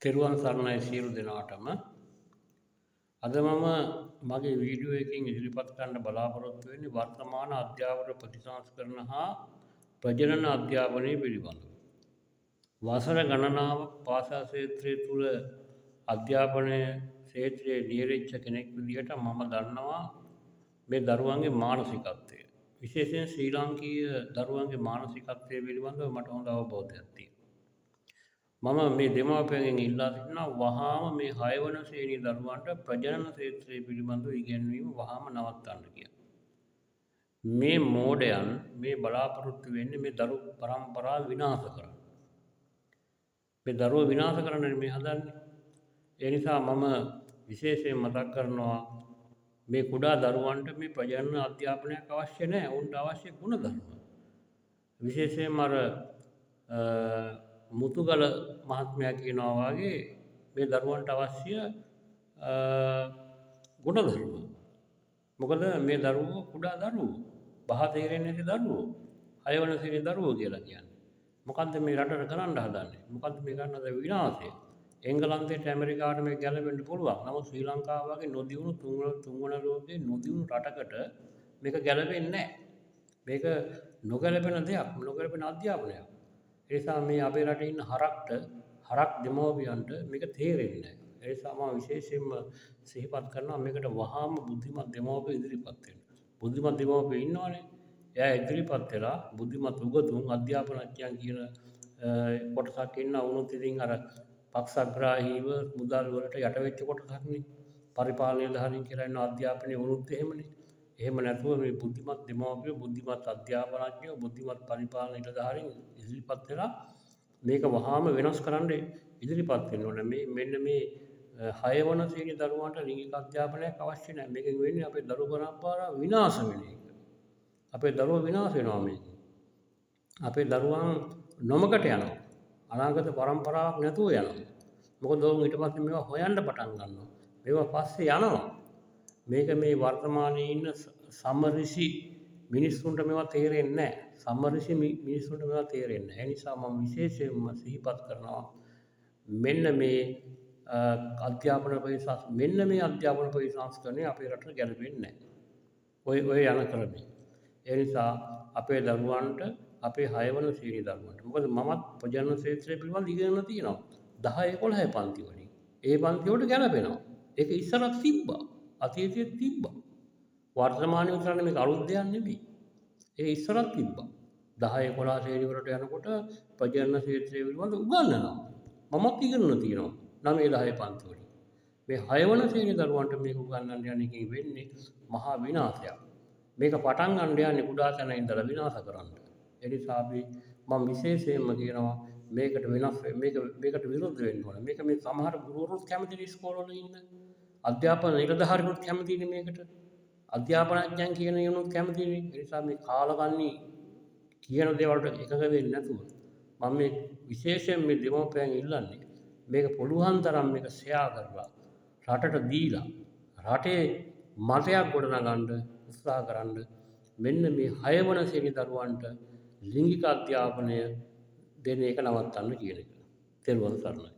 තෙරුවන් සරණයි සියලු දෙනාටම. අද මම මගේ වීඩියෝ එකකින් ඉදිරිපත් කරන්න බලාපොරොත්තු වෙන්නේ වර්තමාන අධ්‍යාපන ප්‍රතිසංස්කරණ හා ප්‍රජනන අධ්‍යාපනය පිළිබඳව. වසර ගණනාවක් පාසල් ක්ෂේත්‍රය තුළ අධ්‍යාපනය ක්ෂේත්‍රයේ නියැලෙච්ච කෙනෙක් විදිහට මම දන්නවා මේ දරුවන්ගේ මානසිකත්වය. විශේෂයෙන් ශ්‍රී ලාංකීය දරුවන්ගේ මානසිකත්වය පිළිබඳව මට හොඳ අවබෝධයක් තියෙනවා. මම මේ දෙමාපියන්ගෙන් ඉල්ලා සිටිනවා වහාම මේ 6 වන ශ්‍රේණි දරුවන්ට ප්‍රජනන ක්ෂේත්‍රය පිළිබඳව ඉගෙනවීම වහාම නවත්තන්න කියලා. මේ මෝඩයන් මේ බලාපොරොත්තු වෙන්නේ මේ දරු පරම්පරාව විනාශ කරන්න. මේ දරුවෝ විනාශ කරන්න මේ හදන්නේ. ඒ නිසා මම විශේෂයෙන් මතක් කරනවා මේ කුඩා දරුවන්ට මේ ප්‍රජනන අධ්‍යාපනයක් අවශ්‍ය නැහැ. උන්ට අවශ්‍ය ගුණධර්ම. විශේෂයෙන්ම අර මුතුගල මහත්මයා කියනවා වගේ මේ දරුවන්ට අවශ්‍ය ගුණධර්ම. මොකද මේ දරුවෝ කුඩා දරුවෝ, බහ තේරෙන්නේ නැති දරුවෝ, 6 වන ශ්‍රේණි දරුවෝ කියලා කියන්නේ. මොකද්ද මේ රටට කරන්න හදන්නේ? මොකද්ද මේ කරන දේ විනාශය? එංගලන්තයට ඇමරිකාවට මේක ගැලපෙන්න පුළුවන්. නමුත් ශ්‍රී ලංකාව වගේ නොදියුණු තුන්වන ලෝකයේ නොදියුණු රටකට මේක ගැලපෙන්නේ නැහැ. මේක නොගැලපෙන දෙයක්, නොගැලපෙන අධ්‍යාපනයක්. ඒ නිසා මේ අපේ රටේ ඉන්න හරක් දෙමව්පියන්ට මේක තේරෙන්නේ නැහැ. ඒ නිසා මම විශේෂයෙන්ම සිහිපත් කරනවා මේකට වහාම බුද්ධිමත් දෙමව්පියෝ ඉදිරිපත් වෙන්න. බුද්ධිමත් දෙමව්පියෝ ඉන්නවනේ. එයා ඉදිරිපත් වෙලා බුද්ධිමත් උගතුන් අධ්‍යාපනඥයන් කියන කොටසක් ඉන්න වුණොත් ඉතින් අර පක්ෂග්‍රාහීව මුදල් වලට යට වෙච්ච කොටසක්නේ. පරිපාලනය ධාරීන් කියලා ඉන්න අධ්‍යාපනයේ වුණොත් එහෙමනේ. එහෙම නැතුව මේ බුද්ධිමත් දෙමව්පියෝ, බුද්ධිමත් අධ්‍යාපනඥයෝ, බුද්ධිමත් පරිපාලන නිලධාරීන් ඉදිරිපත් වෙලා මේක වහාම වෙනස් කරන්න ඉදිරිපත් වෙන්න ඕනේ. මෙන්න මේ 6 වන ශ්‍රේණි දරුවන්ට ලිංගික අධ්‍යාපනයක් අවශ්‍ය නැහැ. මේකෙන් වෙන්නේ අපේ දරු පරම්පරාව විනාශ වෙන එක. අපේ දරුවෝ විනාශ වෙනවා මේකෙන්. අපේ දරුවන් නොමකට යනවා. අනාගත පරම්පරාවක් නැතුව යනවා. මොකද ඔවුන් ඊට පස්සේ මේවා හොයන්න පටන් ගන්නවා. මේවා පස්සේ යනවා. මේක මේ වර්තමානයේ ඉන්න සමරිසි මිනිස්සුන්ට මේවා තේරෙන්නේ නැහැ. සමරිසි මිනිස්සුන්ට මේවා තේරෙන්නේ නැහැ. ඒ නිසා මම විශේෂයෙන්ම සිහිපත් කරනවා මෙන්න මේ අධ්‍යාපන පරිසංස්කරණය අපේ රටට ගැලපෙන්නේ නැහැ. ඔය යන ක්‍රමය. ඒ නිසා අපේ දරුවන්ට අපේ 6 වන ශ්‍රේණි දරුවන්ට මොකද මමත් ප්‍රජනන ක්ෂේත්‍රය පිළිබඳව ඉගෙනගෙන තියෙනවා. 10 11 පන්ති වලින්. ඒ පන්ති වලට ගැලපෙනවා. ඒක ඉස්සරහ තිබ්බා. අතීතයේ තිබ්බා. වර්තමානයේ උසරන්නේ මේක අලුත් දෙයක් නෙමෙයි. ඒ ඉස්සරහ තිබ්බා. 10 11 ශ්‍රේණි වලට යනකොට ප්‍රජනන ක්ෂේත්‍රය පිළිබඳව උගන්වනවා. මමත් ඉගෙනගෙන තියෙනවා. 9 10 පන්ති වලින්. මේ 6 වන ශ්‍රේණි දරුවන්ට මේක උගන්වන්න යන එකෙන් වෙන්නේ මහා විනාශයක්. මේක පටන් ගන්න යන්නේ කුඩා තැන ඉඳලා විනාශ කරන්න. ඒ නිසා මම විශේෂයෙන්ම කියනවා මේකට මේකට විරුද්ධ වෙන්න ඕනේ. මේක මේ සමහර ගුරුවරුත් කැමති ඉස්කෝලවල ඉන්න. අධ්‍යාපන නිලධාරීනුත් කැමතිනේ මේකට. අධ්‍යාපනඥයන් කියන යනුත් කැමතිනේ. ඒ නිසා මේ කාලකන්ණි කියන දේවල්ට එකඟ වෙන්නේ නැතුව මම මේ විශේෂයෙන් මේ දෙමව්පියන් ඉල්ලන්නේ මේක පුළුවන් තරම් මේක ෂෙයා කරලා රටට දීලා රටේ මතයක් ගොඩනගන්න උත්සාහ කරන්න. මෙන්න මේ 6 වන ශ්‍රේණි දරුවන්ට ලිංගික අධ්‍යාපනය දෙන එක නවත්තන්න කියන එක. තෙරුවන් සරණයි.